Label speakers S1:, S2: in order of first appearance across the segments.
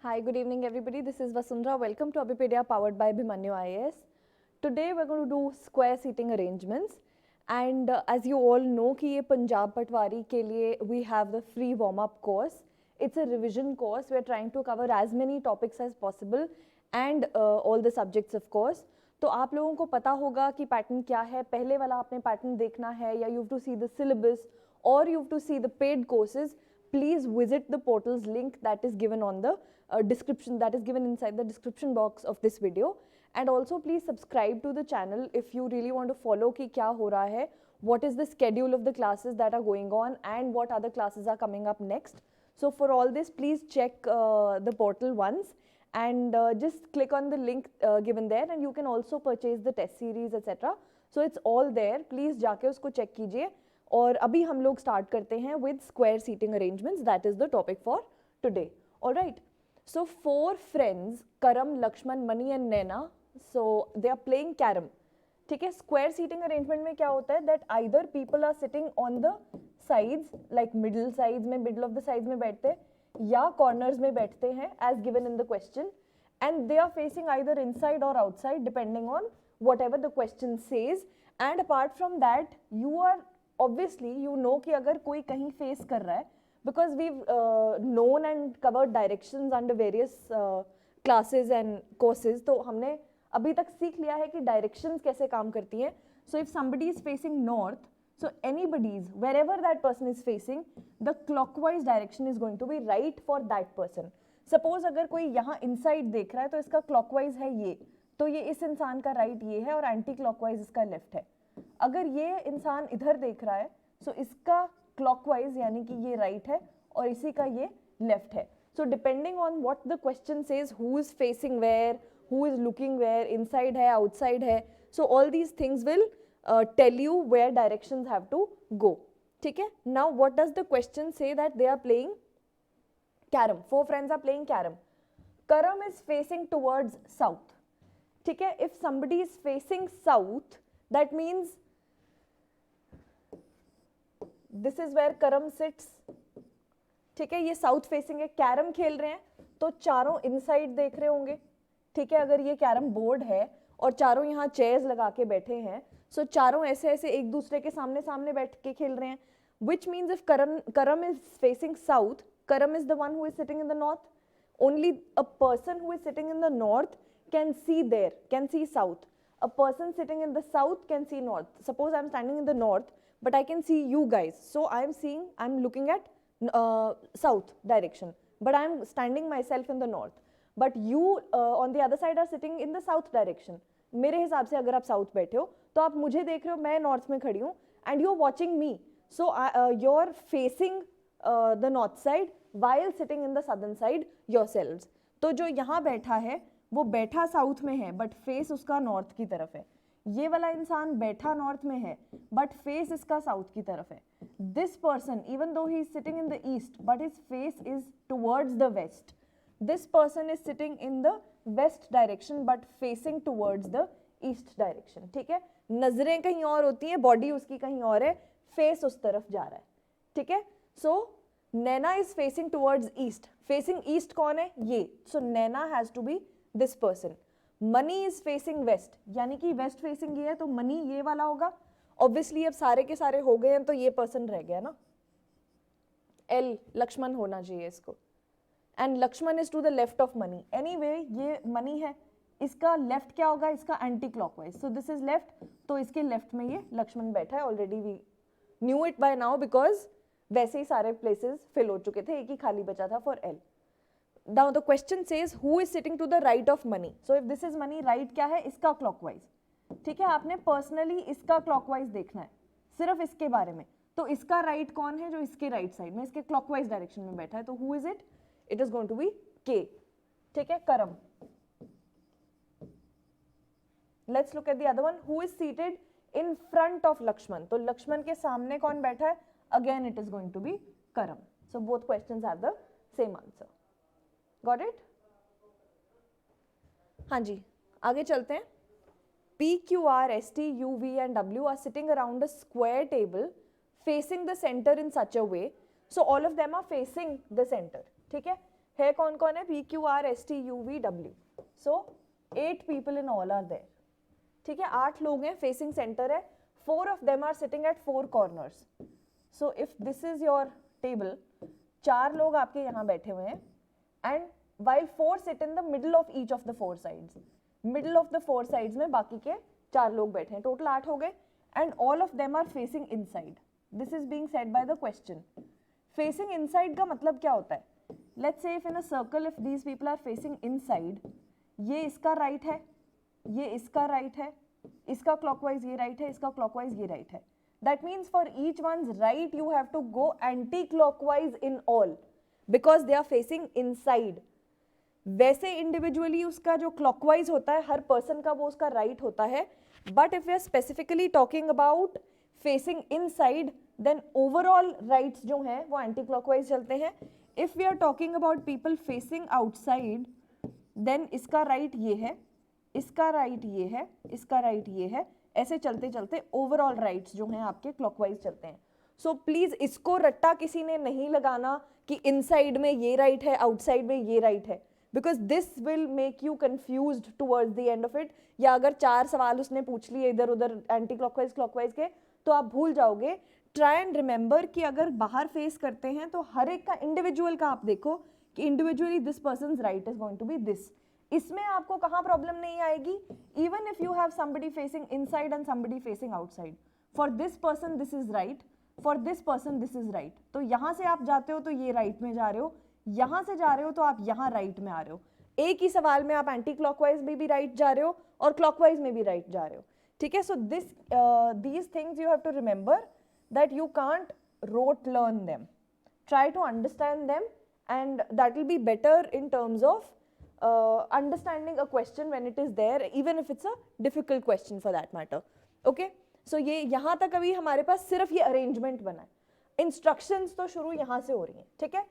S1: Hi, good evening everybody. This is Vasundhara. Welcome to Abipedia powered by Bhimanyu IAS. Today we're going to do square seating arrangements and as you all know कि ये पंजाब पटवारी के लिए we have the free warm up course. It's a revision course. We're trying to cover as many topics as possible and all the subjects of course. तो आप लोगों को पता होगा कि पैटर्न क्या है. पहले वाला आपने पैटर्न देखना है या you have to see the syllabus or you have to see the paid courses. Please visit the portal's link that is given on the description, that is given inside the description box of this video. And also please subscribe to the channel if you really want to follow कि क्या हो रहा है, what is the schedule of the classes that are going on and what other classes are coming up next. So for all this please check the portal once and just click on the link given there and you can also purchase the test series etc. So it's all there, please जाके उसको check कीजिए. और अभी हम लोग start करते हैं with square seating arrangements. That is the topic for today. All right. So 4 friends, Karam, Lakshman, Mani and Naina, so they are playing carom. ठीक है, square seating arrangement में क्या होता है that either people are sitting on the sides, like middle sides में, middle of the sides में बैठते हैं या corners में बैठते हैं as given in the question and they are facing either inside or outside depending on whatever the question says. And apart from that you are obviously you know कि अगर कोई कहीं face कर रहा है because we've known and covered directions under various classes and courses, तो हमने अभी तक सीख लिया है कि directions कैसे काम करती हैं. So if somebody is facing north, so anybody's, wherever that person is facing, the clockwise direction is going to be right for that person. Suppose अगर कोई यहाँ inside देख रहा है तो इसका clockwise है ये, तो ये इस इंसान का right ये है और anti clockwise इसका left है. अगर ये इंसान इधर देख रहा है, so इसका clockwise यानी कि ये right है और इसी का ये left है. So depending on what the question says, who is facing where, who is looking where, inside है, outside है, so all these things will tell you where directions have to go. ठीक है? Now what does the question say that they are playing carom? 4 friends are playing carom. Karam is facing towards south. ठीक है? If somebody is facing south, that means this is where Karam sits. ठीक है, ये south facing है, carrom खेल रहे हैं तो चारों इनसाइड देख रहे होंगे. ठीक है, अगर ये कैरम बोर्ड है और चारों यहाँ चेयर्स लगा के बैठे हैं, सो चारों ऐसे ऐसे एक दूसरे के सामने सामने बैठ के खेल रहे हैं. Which means if Karam is facing south, Karam is the one who is sitting in the north. Only a person who is sitting in the north can see there, can see south. A person sitting in the south can see north. Suppose I am standing in the north, but I can see you guys. So I am looking at south direction, but I am standing myself in the north. But you on the other side are sitting in the south direction. मेरे हिसाब से अगर आप south बैठे हो तो आप मुझे देख रहे हो, मैं नॉर्थ में खड़ी हूँ and you are watching me. So you are facing the north side while sitting in the southern side yourselves. तो जो यहाँ बैठा है वो बैठा साउथ में है but face उसका नॉर्थ की तरफ है. ये वाला इंसान बैठा नॉर्थ में है बट फेस इसका साउथ की तरफ है. This person even though he is sitting in the east but his face is towards the west. This person is sitting in the west direction but facing towards the east direction. ठीक है, नजरें कहीं और होती हैं, body उसकी कहीं और है, फेस उस तरफ जा रहा है. ठीक है, so Naina is facing towards east. Facing east कौन है? ये. So Naina has to be this person. Mani is facing west, यानी कि वेस्ट फेसिंग ये है तो मनी ये वाला होगा. ऑब्वियसली अब सारे के सारे हो गए हैं तो ये पर्सन रह गया ना. एल लक्ष्मण होना चाहिए इसको. And Lakshman is to the left of Mani. Anyway ये मनी है, इसका लेफ्ट क्या होगा? इसका anti clockwise. So this is left, तो इसके लेफ्ट में ये लक्ष्मण बैठा है. Already we knew it by now because वैसे ही सारे प्लेसेस फिल हो चुके थे, एक ही खाली बचा था for L. Now the question says who is sitting to the right of money. So if this is money, right क्या है? इसका clockwise. ठीक है, आपने personally इसका clockwise देखना है, सिर्फ इसके बारे में. तो इसका right कौन है? जो इसके right side में इसके clockwise direction में बैठा है. तो who is it? It is going to be K. ठीक है, Karam. Let's look at the other one. Who is seated in front of Lakshman? तो लक्ष्मण के सामने कौन बैठा है? Again it is going to be Karam. So both questions have the same answer. Got it? हाँ जी, आगे चलते हैं. P, Q, R, S, T, U, V and W are sitting around a square table facing the center in such a way. So all of them are facing the center. ठीक है? है कौन कौन है, P Q R S T U V W, so 8 people in all are there. ठीक है, 8 लोग हैं, फेसिंग सेंटर है, 4 of them are sitting at 4 corners. So if this is your table, 4 लोग आपके यहाँ बैठे हुए हैं, and while 4 sit in the middle of each of the 4 sides. Middle of the 4 sides में बाकी के 4 लोग बैठे हैं, टोटल 8 हो गए, and all of them are facing inside. This is being said by the question. Facing inside का मतलब क्या होता है? Let's say if in a circle, if these people are facing inside, ये इसका राइट है, ये इसका राइट है, इसका क्लॉकवाइज ये राइट है, इसका क्लॉकवाइज ये राइट है. That means for each one's right you have to go anti-clockwise in all because they are facing inside. वैसे इंडिविजुअली उसका जो क्लॉकवाइज होता है हर पर्सन का वो उसका राइट होता है, but if we are specifically talking about facing inside then overall rights जो हैं वो एंटी क्लॉकवाइज चलते हैं. If we are talking about people facing outside then इसका राइट ये है, इसका राइट ये है, इसका राइट ये है, ऐसे चलते चलते ओवरऑल राइट्स जो हैं आपके क्लॉकवाइज चलते हैं. सो प्लीज इसको रट्टा किसी ने नहीं लगाना कि इनसाइड में ये राइट है, आउटसाइड में ये राइट है, because this will make you confused towards the end of it. या अगर 4 सवाल उसने पूछ लिए इधर उधर एंटी क्लॉकवाइज क्लॉकवाइज के तो आप भूल जाओगे. ट्राई एंड रिमेंबर कि अगर बाहर फेस करते हैं तो हर एक का इंडिविजुअल का आप देखो कि individually this persons right is going to be this. इसमें आपको कहाँ प्रॉब्लम नहीं आएगी. Even if you have somebody facing inside and somebody facing outside, for this person this is right, for this person this is right. तो यहाँ से आप जाते हो तो ये राइट में जा रहे हो, यहाँ से जा रहे हो तो आप यहाँ राइट में आ रहे हो. एक ही सवाल में आप एंटी क्लॉकवाइज में भी राइट जा रहे हो और क्लॉकवाइज में भी राइट जा रहे हो. ठीक है, सो these things you have to remember that you can't rote learn them. Try to understand them and that will be better in terms of understanding a question when it is there, even if it's a difficult question for that matter. Okay, so ये यहाँ तक अभी हमारे पास सिर्फ ये arrangement बना है. Instructions तो शुरू यहाँ से हो रही हैं. ठीक है,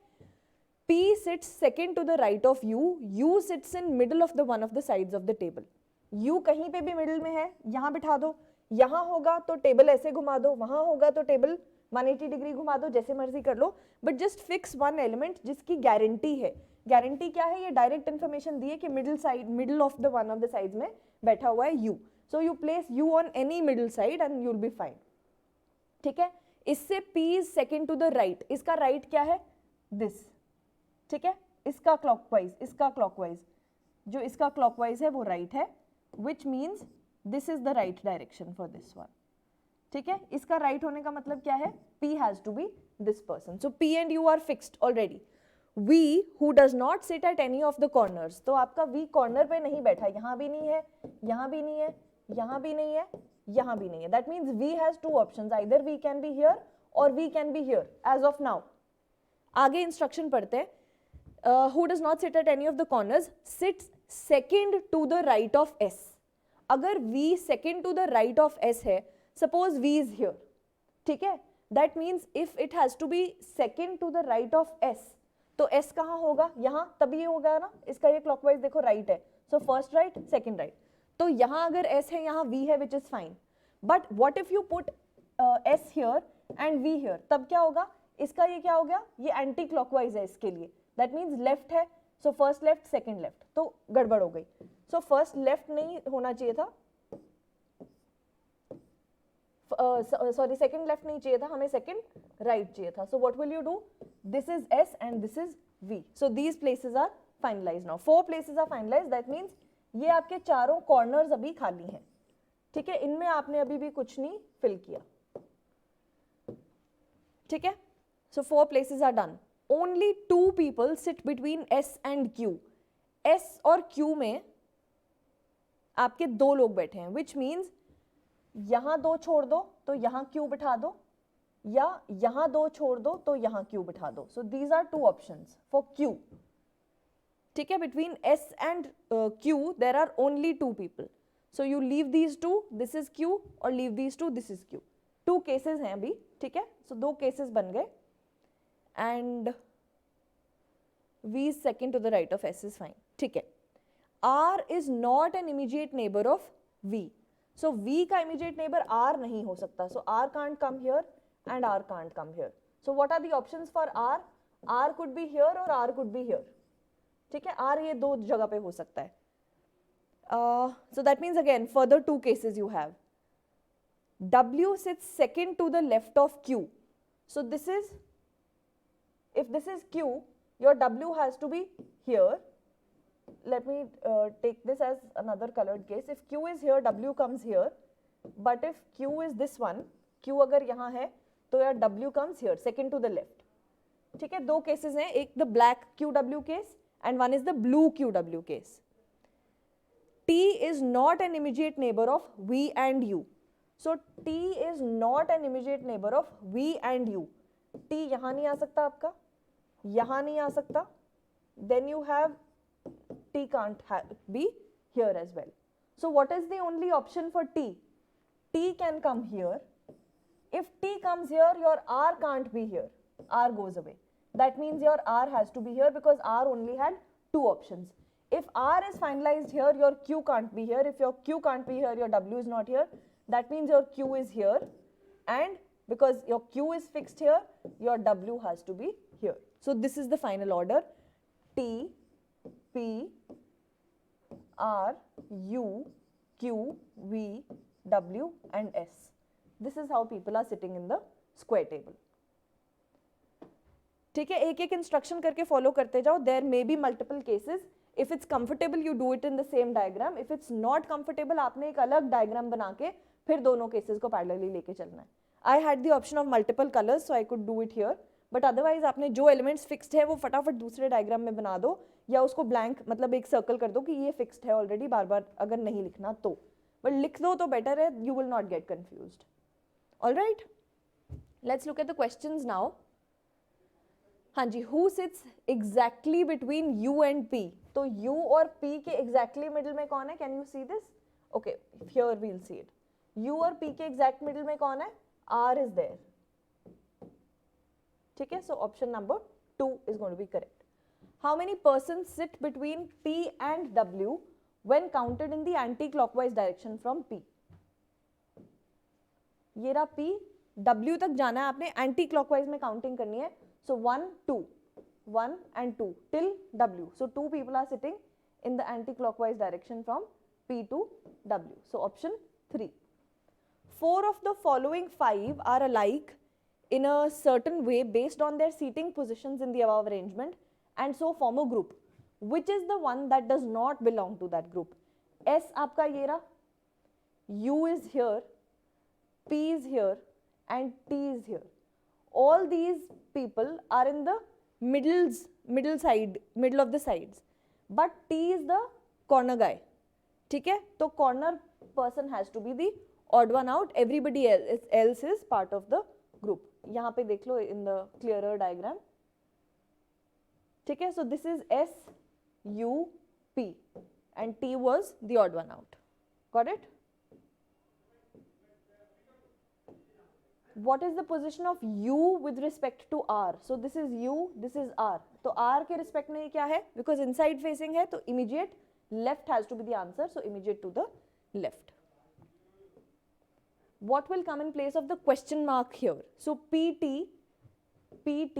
S1: P sits second to the right of U, U sits in middle of the one of the sides of the table. U कहीं पे भी मिडिल में है, यहाँ बिठा दो, यहाँ होगा तो टेबल ऐसे घुमा दो, वहाँ होगा तो टेबल 180 डिग्री घुमा दो, जैसे मर्जी कर लो, but just fix one element जिसकी गारंटी है. गारंटी क्या है? ये डायरेक्ट इन्फॉर्मेशन दी है कि middle side, middle of the one of the sides में बैठा हुआ है U. So you place U on any middle side and you will be fine. ठीक है, इससे P is second to the right. इसका राइट क्या है? दिस. ठीक है, इसका क्लॉकवाइज, इसका क्लॉकवाइज, जो इसका क्लॉकवाइज है वो राइट है, which means this is the right direction for this one. ठीक है, इसका राइट होने का मतलब क्या है? P has to be this person. So P and U are fixed already. V who does not sit at any of the corners. तो आपका V कॉर्नर पे नहीं बैठा, यहाँ भी नहीं है, यहाँ भी नहीं है, यहाँ भी नहीं है, यहाँ भी नहीं है. That means V has two options. Either V can be here or V can be here as of now. आगे इंस्ट्रक्शन पढ़ते हैं. Who does not sit at any of the corners sits second to the right of S. अगर V second to the right of S है, suppose V is here, ठीक है, that means if it has to be second to the right of S, तो S कहाँ होगा? यहाँ, तभी ये होगा ना, इसका ये clockwise देखो right है, so first right, second right. तो यहाँ अगर S है, यहाँ V है, which is fine. But what if you put S here and V here? तब क्या होगा? इसका ये क्या हो गया? ये anti clockwise है इसके लिए. That means left है, so first left, second left, तो गड़बड़ हो गई. So first left नहीं होना चाहिए था, sorry second left नहीं चाहिए था, हमें second right चाहिए था. So what will you do? This is S and this is V. So these places are finalized now. 4 places are finalized. That means ये आपके चारों corners अभी खाली हैं. ठीक है, इनमें आपने अभी भी कुछ नहीं fill किया. ठीक है, so 4 places are done. Only 2 people sit between S and Q. S और Q में आपके 2 लोग बैठे हैं, which means यहाँ 2 छोड़ दो तो यहाँ Q बिठा दो, या यहाँ 2 छोड़ दो तो यहाँ Q बिठा दो. So these are 2 options for Q. ठीक है, between S and Q there are only 2 people. So you leave these 2, this is Q, और leave these 2, this is Q. 2 cases हैं अभी. ठीक है, so 2 cases बन गए. And V is second to the right of S is fine. ठीक है, R is not an immediate neighbor of V. So V का immediate neighbor R नहीं हो सकता. So R can't come here and R can't come here. So what are the options for R? R could be here or R could be here. ठीक है, R ये दो जगह पे हो सकता है. So that means again further two cases you have. W sits second to the left of Q. So this is, if this is Q, your W has to be here. Let me take this as another colored case. If Q is here, W comes here. But if Q is this one, Q अगर यहाँ है तो यार W comes here, second to the left. ठीक है, दो cases हैं, एक the black QW case and one is the blue QW case. T is not an immediate neighbor of V and U. So T is not an immediate neighbor of V and U. T यहाँ नहीं आ सकता आपका, यहाँ नहीं आ सकता. Then you have T can't be here as well. So what is the only option for T? T can come here. If T comes here, your R can't be here. R goes away. That means your R has to be here because R only had two options. If R is finalized here, your Q can't be here. If your Q can't be here, your W is not here. That means your Q is here. And because your Q is fixed here, your W has to be here. So this is the final order. T, P, R, U, Q, V, W and S. This is how people are sitting in the square table. ठीक है, एक एक instruction करके follow करते जाओ. There may be multiple cases. If it's comfortable you do it in the same diagram. If it's not comfortable आपने एक अलग डायग्राम बना के फिर दोनों केसेस को पैरेलली लेके चलना है. I had the option of multiple colours so I could do it here, but otherwise आपने जो एलिमेंट्स फिक्स्ड है वो फटाफट दूसरे डायग्राम में बना दो या उसको ब्लैंक मतलब एक सर्कल कर दो कि ये फिक्स्ड है ऑलरेडी, बार बार अगर नहीं लिखना तो. बट लिख दो तो बेटर है, you will not get confused. Alright, let's look at the questions now. हाँ जी, who sits exactly between you and P. तो यू और पी के एग्जैक्टली मिडिल में कौन है? Can you see this? Okay, here we will see it. You और P के एग्जैक्ट मिडिल में कौन है? R is there. ठीक है, so option number 2 is going to be correct. How many persons sit between P and W when counted in the anti clockwise direction from P. ये रहा P, W तक जाना है आपने, एंटी क्लॉकवाइज में counting करनी है. So 1, 2, 1 and 2 till W. So 2 people are sitting in the anti-clockwise direction from P to W. So option 3. 4 of the following 5 are alike in a certain way based on their seating positions in the above arrangement and so form a group. Which is the one that does not belong to that group? S आपका ये रहा, U is here, P is here and T is here. All these people are in the middle of the sides, but T is the corner guy. ठीक है, तो corner person has to be the odd one out. Everybody else is part of the group. यहाँ पे देख लो in the clearer diagram. ठीक है, so this is S, U, P and T was the odd one out. Got it? What is the position of U with respect to R? So this is U, this is R. तो R के respect में क्या है? Because inside facing है तो immediate left has to be the answer. So immediate to the left. What will come in place of the question mark here? So PT, PT,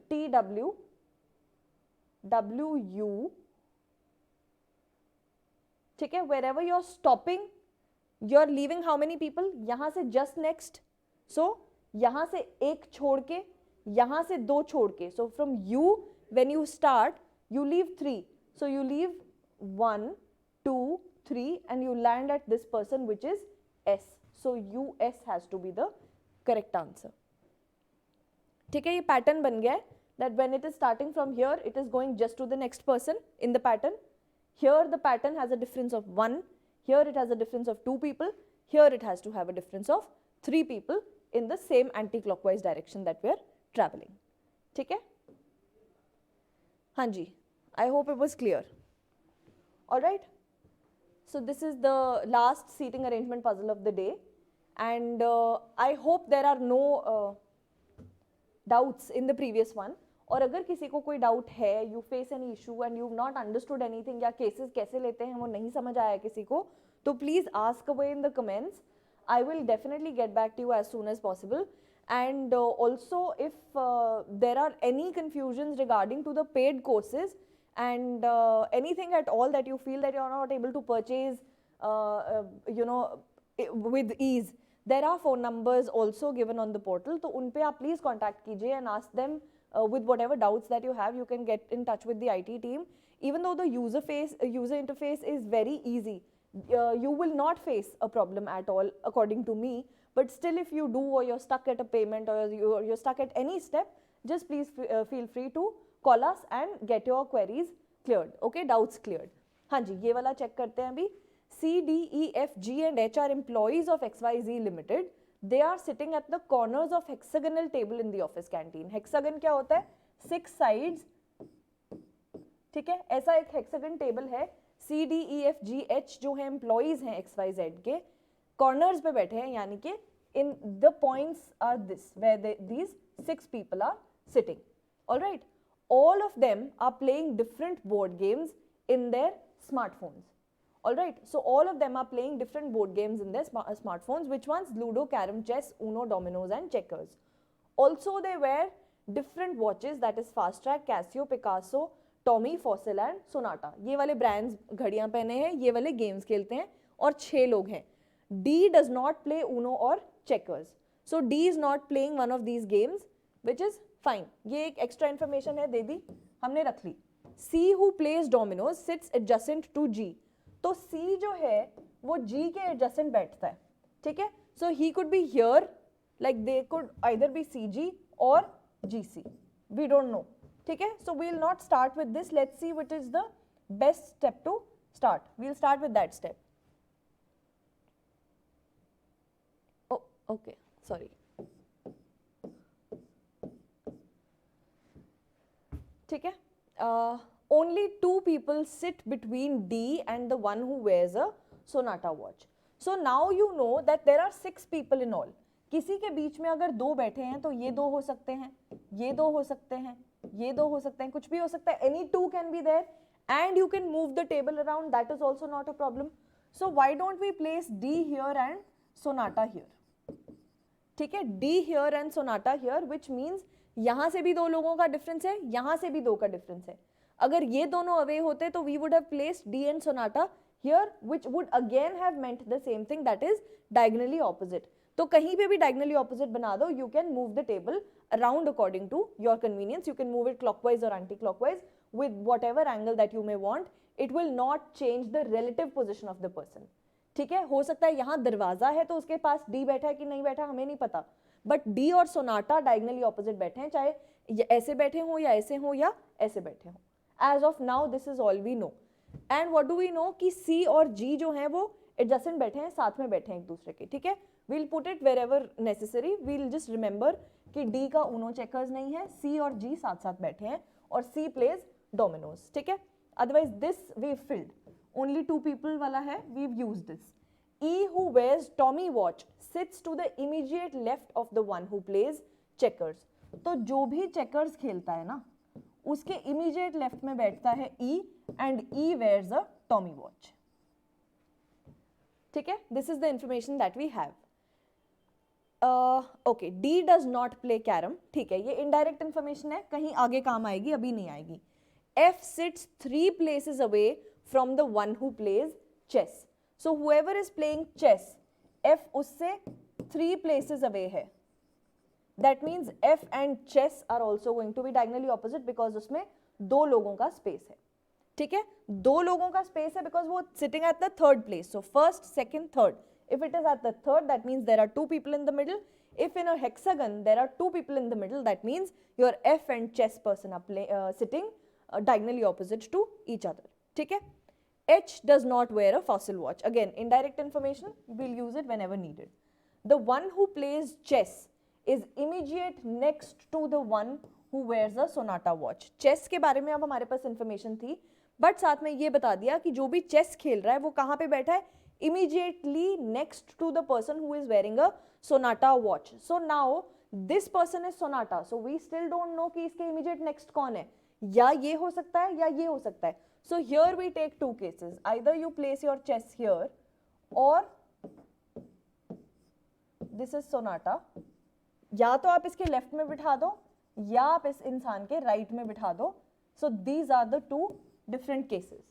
S1: TW, WU. ठीक है, wherever you're stopping, you're leaving how many people? यहाँ से just next. So यहाँ से एक छोड़ के, यहाँ से दो छोड़ के. So from you, when you start, you leave 3. So you leave 1, 2, 3 and you land at this person which is S. So US has to be the correct answer. ठीक है, ये pattern बन गया है that when it is starting from here, it is going just to the next person in the pattern. Here the pattern has a difference of 1. Here it has a difference of 2 people. Here it has to have a difference of 3 people in the same anti-clockwise direction that we are traveling. ठीक है? हाँ जी, I hope it was clear. All right. So this is the last seating arrangement puzzle of the day, and I hope there are no doubts in the previous one. और अगर किसी को कोई doubt है, you face any issue and you not understood anything या cases कैसे लेते हैं वो नहीं समझ आया किसी को, तो please ask away in the comments. I will definitely get back to you as soon as possible. And also if there are any confusions regarding to the paid courses and anything at all that you feel that you are not able to purchase with ease, there are phone numbers also given on the portal, तो उन पे आप please contact कीजिए and ask them with whatever doubts that you have. You can get in touch with the IT team. Even though the user interface is very easy, you will not face a problem at all according to me. But still, if you do, or you're stuck at a payment, or you're stuck at any step, just please feel free to call us and get your queries cleared. Okay, doubts cleared. हाँ जी, ये वाला check करते हैं अभी. C, D, E, F, G and H are employees of XYZ Limited. They are sitting at the corners of hexagonal table in the office canteen. Hexagon क्या होता है? 6 sides. ठीक है, ऐसा एक hexagon table है. C, D, E, F, G, H जो है employees हैं XYZ के, corners पे बैठे हैं, यानी कि in the points are this where these 6 people are sitting. All right, all of them are playing different board games in their smartphones. All right, so all of them are playing different board games in their smartphones. Which ones? Ludo, Carom, Chess, Uno, Dominoes and Checkers. Also they wear different watches, that is Fast Track, Casio, Picasso, Tommy, Fossil and Sonata. ये वाले brands घड़ियाँ पहने हैं, ये वाले games खेलते हैं और 6 लोग हैं. D does not play Uno or Checkers. So D is not playing one of these games, which is fine. ये एक extra information है, दे दी, हमने रख ली. C who plays dominoes sits adjacent to G. तो C जो है वो G के adjacent बैठता है, ठीक है? So he could be here, like they could either be CG or GC. We don't know, ठीक है? So we'll not start with this. Let's see what is the best step to start. We'll start with that step. Oh, okay, sorry. ठीक है? Only 2 people sit between D and the one who wears a Sonata watch. So now you know that there are 6 people in all. किसी के बीच में अगर 2 बैठे हैं तो ये 2 हो सकते हैं, ये 2 हो सकते हैं, ये 2 हो सकते हैं, कुछ भी हो सकता है. Any 2 can be there and you can move the table around. That is also not a problem. So why don't we place D here and Sonata here? ठीक है, D here and Sonata here, which means यहाँ से भी 2 लोगों का difference है, यहाँ से भी 2 का डिफरेंस है. अगर ये दोनों अवे होते तो we would have placed D and Sonata here, which would again have meant the same thing, that is diagonally opposite. तो कहीं पे भी diagonally opposite बना दो, you can move the table around according to your convenience. You can move it clockwise or anti-clockwise with whatever angle that you may want. It will not change the relative position of the person. ठीक है, हो सकता है यहाँ दरवाजा है तो उसके पास D बैठा है कि नहीं बैठा हमें नहीं पता, बट D और सोनाटा डायगनली ऑपोजिट बैठे हैं, चाहे ऐसे बैठे हों या ऐसे हों या ऐसे बैठे हों. As of now this is all we know. And what do we know कि C और G जो हैं वो adjacent बैठे हैं, साथ में बैठे हैं एक दूसरे के. ठीक है, we'll put it wherever necessary. We'll just remember कि D का Uno checkers नहीं है, C और G साथ साथ बैठे हैं और C plays dominoes. ठीक है, otherwise this we've filled. Only 2 people वाला है, we've used this. E who wears Tommy watch sits to the immediate left of the one who plays checkers. तो जो भी checkers खेलता है ना, उसके immediate left में बैठता है E and E wears a Tommy watch. ठीक है, this is the information that we have. Okay, D does not play carom. ठीक है, ये indirect information है, कहीं आगे काम आएगी, अभी नहीं आएगी. F sits 3 places away from the one who plays chess. So whoever is playing chess, F उससे 3 places away है. That means F and chess are also going to be diagonally opposite because उसमें 2 लोगों का space है. ठीक है, 2 लोगों का space है because वो sitting at the 3rd place. So first, second, third. If it is at the 3rd, that means there are 2 people in the middle. If in a hexagon there are 2 people in the middle, that means your F and chess person are sitting diagonally opposite to each other. ठीक है, H does not wear a fossil watch. Again, indirect information, we'll use it whenever needed. The one who plays chess is immediate next to the one who wears a Sonata watch. Chess के बारे में अब हमारे पास information थी, but साथ में ये बता दिया कि जो भी chess खेल रहा है वो कहाँ पे बैठा है? Immediately next to the person who is wearing a Sonata watch. So now this person is Sonata. So we still don't know कि इसके immediate next कौन है? या ये हो सकता है या ये हो सकता है. So here we take 2 cases. Either you place your chess here or this is Sonata या तो आप इसके लेफ्ट में बिठा दो या आप इस इंसान के राइट में बिठा दो. So these are the two different cases.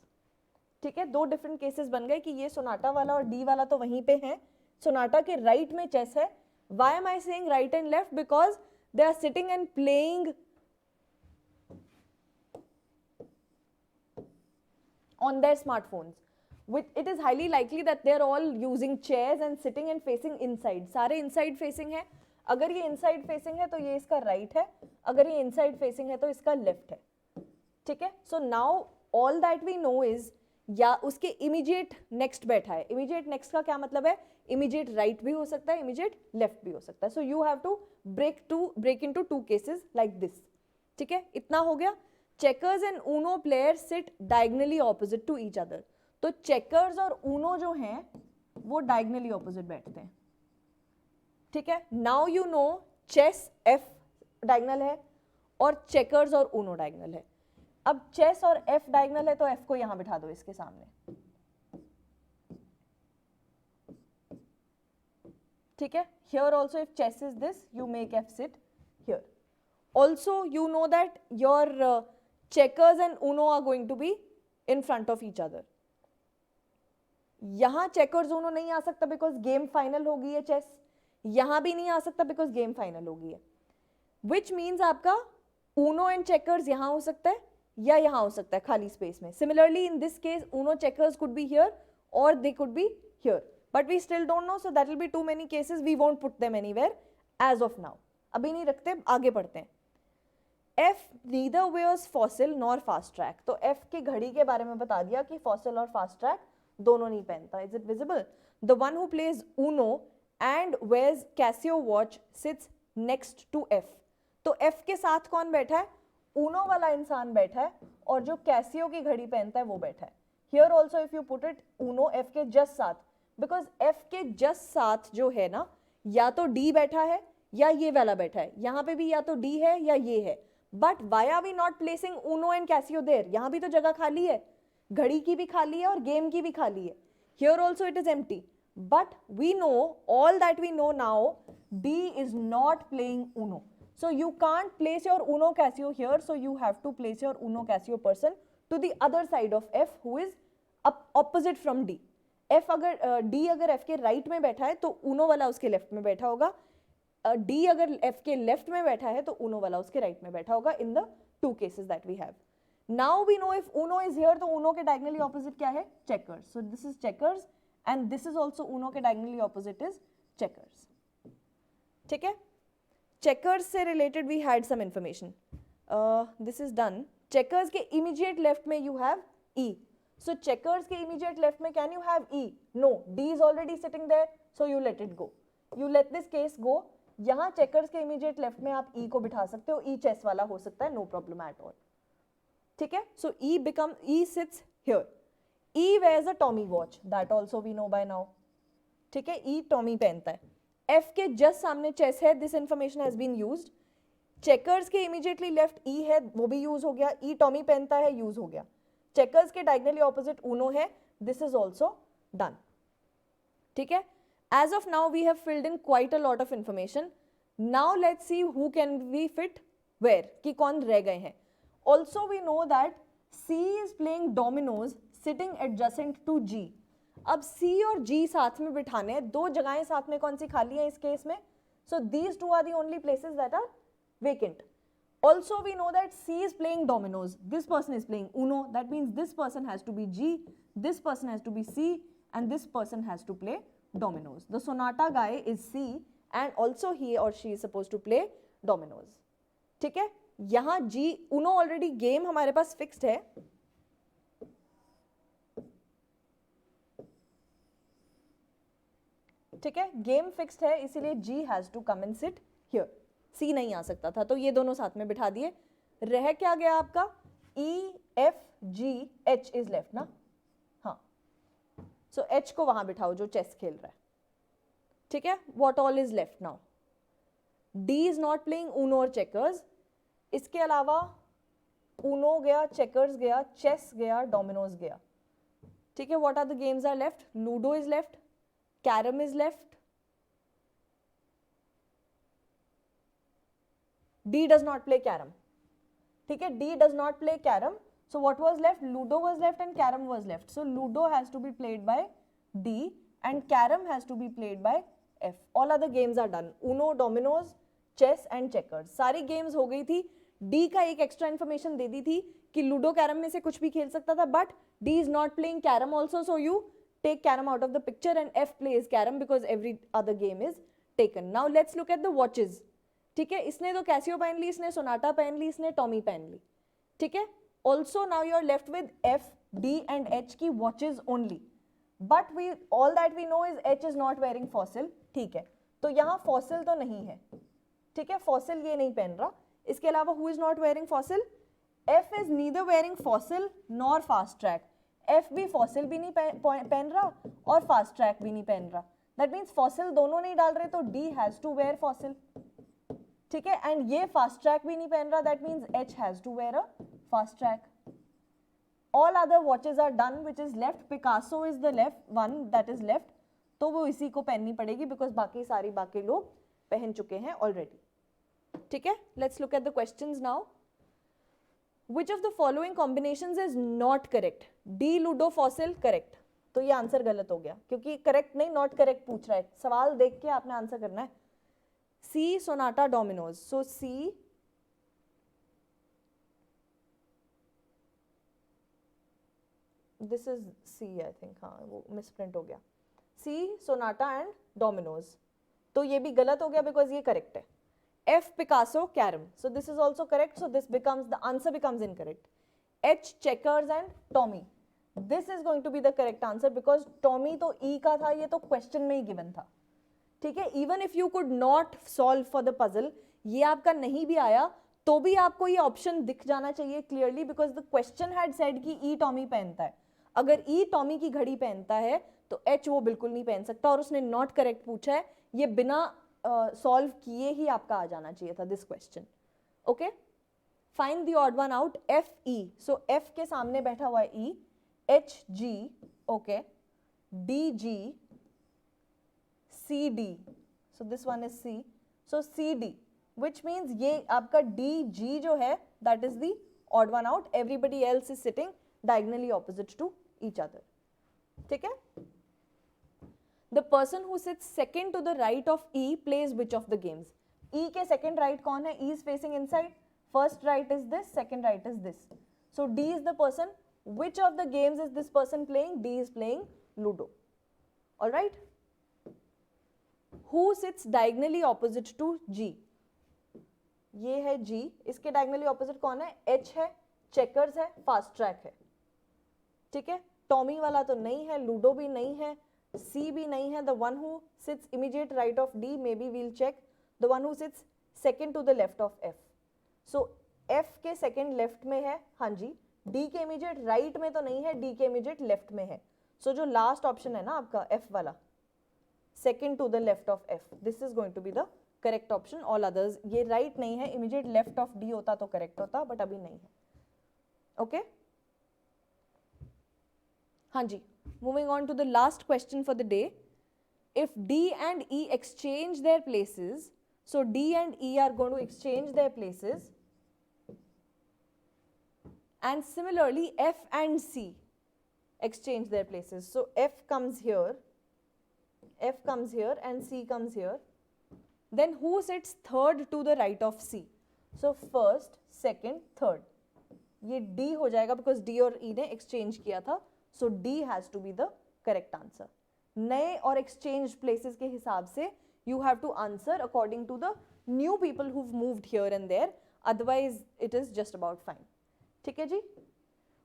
S1: ठीक है, दो डिफरेंट केसेस बन गए कि ये सोनाटा वाला और डी वाला तो वहीं पे है. सोनाटा के राइट में चेस है. Why am I saying right and left? Because they are sitting and playing on their smartphones. It is highly likely that they are all using chairs and sitting and facing inside. सारे inside facing है. अगर ये inside facing है तो ये इसका right है. अगर ये inside facing है तो इसका left है. ठीक है. So now all that we know is या उसके immediate next बैठा है. Immediate next का क्या मतलब है? Immediate right भी हो सकता है, immediate left भी हो सकता है. So you have to break into two cases like this. ठीक है, इतना हो गया. Checkers and Uno players sit diagonally opposite to each other. तो चेकर्स और ऊनो जो हैं वो डायगनली ऑपोजिट बैठते हैं. ठीक है, now you know chess F diagonal है और चेकर्स और ऊनो डायगनल है. अब चेस और एफ डायगनल है तो एफ को यहां बिठा दो इसके सामने. ठीक है, here also if chess is this you make F sit here. Also you know that your checkers and uno are going to be in front of each other. यहां checkers uno नहीं आ सकता because game final हो गई है chess. यहां भी नहीं आ सकता because game final हो गई है. Which means आपका uno and checkers यहां हो सकता है या यहां हो सकता है खाली space में. Similarly in this case uno checkers could be here or they could be here. But we still don't know, so that will be too many cases. We won't put them anywhere as of now. अभी नहीं रखते, आगे पढ़ते हैं. F neither wears fossil nor fast track. तो F की घड़ी के बारे में बता दिया कि fossil और fast track दोनों नहीं पहनता. Is it visible? The one who plays Uno and wears Casio watch sits next to F. तो F के साथ कौन बैठा है? Uno वाला इंसान बैठा है और जो Casio की घड़ी पहनता है वो बैठा है. Here also if you put it Uno F के just साथ, because F के just साथ जो है ना, या तो D बैठा है या ये वाला बैठा है. यहाँ पे भी या तो D है या ये है. But why are we not placing Uno and Casio there? यहाँ भी तो जगह खाली है, घड़ी की भी खाली है और गेम की भी खाली है. Here also it is empty. But we know all that we know now, D is not playing Uno. So you can't place your Uno Casio here. So you have to place your Uno Casio person to the other side of F who is opposite from D. F अगर D अगर F के right में बैठा है तो Uno वाला उसके left में बैठा होगा. डी अगर एफ के लेफ्ट में बैठा है तो ऊनो वाला उसके राइट में बैठा होगा. In the two cases that we have. Now we know if Uno is here तो ऊनो के डायगनली ऑपोजिट क्या है? Checkers. So this is Checkers and this is also Uno के डायगनली ऑपोजिट इज चेकर्स. ठीक है, Checkers से related we had some information. This is done. Checkers के immediate left में you have E. So Checkers के immediate left में can you have E? No, D is already sitting there, so you let it go. You let this case go. यहाँ Checkers के immediate left में आप ई को बिठा सकते हो. ई चेस वाला हो सकता है, नो प्रॉब्लम एट ऑल. ठीक है, so E sits here. E where's a Tommy watch, that also we know by now. ठीक है, ई टॉमी पहनता है. एफ के जस्ट सामने चेस है, this information has been used. Checkers के इमीडिएटली लेफ्ट ई है, वो भी यूज हो गया. ई टॉमी पहनता है, यूज हो गया. चेकर्स के डायगनली ऑपोजिट ऊनो है, दिस इज ऑल्सो डन. ठीक है, as of now we have filled in quite a lot of information. Now let's see who can we fit where, कि कौन रह गए हैं. Also we know that C is playing dominoes sitting adjacent to G. अब C और G साथ में बिठाने हैं, दो जगहें साथ में कौन सी खाली हैं इस केस में? So these two are the only places that are vacant. Also we know that C is playing dominoes, this person is playing Uno, that means this person has to be G, this person has to be C and this person has to play dominoes. The sonata guy is C and also he or she is supposed to play dominoes. ठीक है, यहाँ G Uno already game हमारे पास fixed है. ठीक है, game fixed है इसीलिए G has to come and sit here. C नहीं आ सकता था तो ये दोनों साथ में बिठा दिए. रह क्या गया आपका? E F G H is left ना. सो एच को वहां बिठाओ जो चेस खेल रहा है. ठीक है, what all is left now? D is not playing Uno और चेकर्स. इसके अलावा ऊनो गया, चेकर्स गया, चेस गया, डोमिनोज गया. ठीक है, what are the games are left? Ludo is left, Carrom is left, D does not play carom. ठीक है, D does not play carom. So what was left? Ludo was left and carom was left. So Ludo has to be played by D and carom has to be played by F. All other games are done. Uno, dominoes, chess and checkers. सारी games हो गई थी. D का एक extra information दे दी थी कि ludo carrom में से कुछ भी खेल सकता था, but D is not playing carom also, so you take carom out of the picture and F plays carom because every other game is taken. Now let's look at the watches. ठीक है, इसने तो Casio पहन ली, इसने Sonata पहन ली, इसने Tommy पहन ली. ठीक है, also now you are left with F, D and H की watches only. But we all that we know is H is not wearing fossil. ठीक है, तो यहाँ fossil तो नहीं है. ठीक है, fossil ये नहीं पहन रहा. इसके अलावा who is not wearing fossil? F is neither wearing fossil nor fast track. F भी fossil भी नहीं पहन रहा और fast track भी नहीं पहन रहा. That means fossil दोनों नहीं डाल रहे, तो D has to wear fossil. ठीक है, and ये fast track भी नहीं पहन रहा. That means H has to wear a fast track. All other watches are done, which is left. Picasso is the left one that is left. तो वो इसी को पहननी पड़ेगी because बाकी लोग पहन चुके हैं already. ठीक है, let's look at the questions now. Which of the following combinations is not correct? D ludo fossil correct. तो ये आंसर गलत हो गया क्योंकि करेक्ट नहीं नॉट करेक्ट पूछ रहा है. सवाल देख के आपने आंसर करना है. C Sonata Domino's. So C this is C I think. हाँ वो मिसप्रिंट हो गया. C Sonata and Domino's. तो ये भी गलत हो गया बिकॉज ये करेक्ट है. F Picasso carom. So this is also correct. So this becomes the answer becomes incorrect. H checkers and Tommy. This is going to be the correct answer because Tommy तो E का था, ये तो question में ही given था. ठीक है, even if you could not solve for the puzzle, ये आपका नहीं भी आया तो भी आपको ये ऑप्शन दिख जाना चाहिए clearly because the question had said कि E Tommy पहनता है. अगर E Tommy की घड़ी पहनता है तो H वो बिल्कुल नहीं पहन सकता और उसने not correct पूछा है. ये बिना सॉल्व किए ही आपका आ जाना चाहिए था this question. Okay, find the odd one out. F E. So F के सामने बैठा हुआ है E. H G. Okay, D G, C D. So this one is C. So C D which means ये आपका डी जी जो है that is the odd one out. Everybody else is sitting diagonally opposite to each other. ठीक है, The person who sits second to the right of E plays which of the games? E के second right कौन है? E is facing inside. First right is this, second right is this. So D is the person. Which of the games is this person playing? D is playing Ludo. All right. Who sits diagonally opposite to G? ये है G. इसके diagonally opposite कौन है? H है, checkers है, fast track है. ठीक है, टॉमी वाला तो नहीं है, लूडो भी नहीं है, C भी नहीं है. The one who sits immediate right of D, maybe we'll check. The one who sits second to the left of F. So F के second left में है, हाँ जी. D के immediate right में तो नहीं है, D के immediate left में है. So जो last option है ना आपका F वाला, second to the left of F, this is going to be the correct option. All others ये right नहीं है, immediate left of D होता तो correct होता, but अभी नहीं है. Okay? हाँ जी. Moving on to the last question for the day. If D and E exchange their places, so D and E are going to exchange their places, and similarly F and C exchange their places. So F comes here and C comes here. Then who sits third to the right of C? So first, second, third. ये D हो जाएगा because D और E ने exchange किया था. So D has to be the correct answer. नए और exchange places के हिसाब से you have to answer according to the new people who've moved here and there. Otherwise, it is just about fine. ठीक है जी?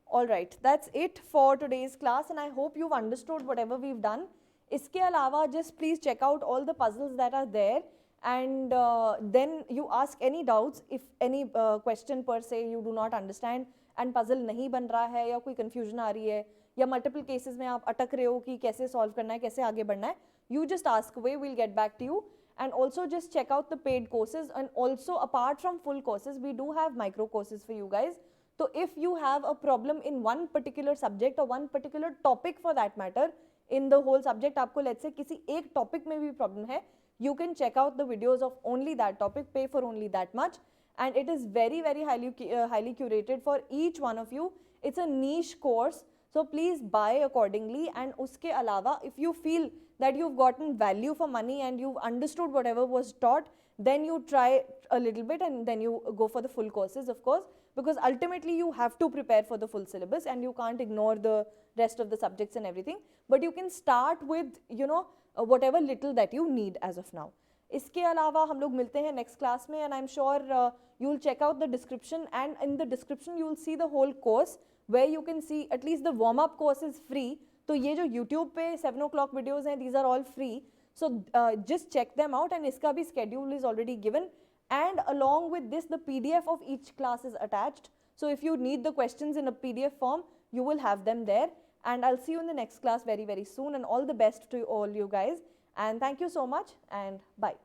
S1: All right, that's it for today's class, and I hope you've understood whatever we've done. इसके अलावा just please check out all the puzzles that are there, and then you ask any doubts. If any question per se you do not understand and puzzle नहीं बन रहा है या कोई confusion आ रही है या मल्टीपल केसेस में आप अटक रहे हो कि कैसे सॉल्व करना है, कैसे आगे बढ़ना है, you just ask away, we'll get back to you. And also just check out the paid courses, and also apart from full courses we do have micro courses for you guys. तो if you have a problem in one particular subject और one particular topic for that matter in the whole subject, आपको let's say किसी एक topic में भी problem है, you can check out the videos of only that topic, pay for only that much, and it is very highly curated for each one of you. It's a niche course, so please buy accordingly. And uske alawa, if you feel that you've gotten value for money and you've understood whatever was taught, then you try a little bit and then you go for the full courses, of course, because ultimately you have to prepare for the full syllabus and you can't ignore the rest of the subjects and everything. But you can start with, whatever little that you need as of now. इसके अलावा हम लोग मिलते हैं next class में, and I am sure you will check out the description, and in the description you will see the whole course where you can see at least the warm up course is free. तो ये जो YouTube पे 7 o'clock videos हैं, these are all free, so just check them out. And इसका भी schedule is already given, and along with this the PDF of each class is attached, so if you need the questions in a PDF form, you will have them there. And I'll see you in the next class very soon, and all the best to all you guys, and thank you so much, and bye.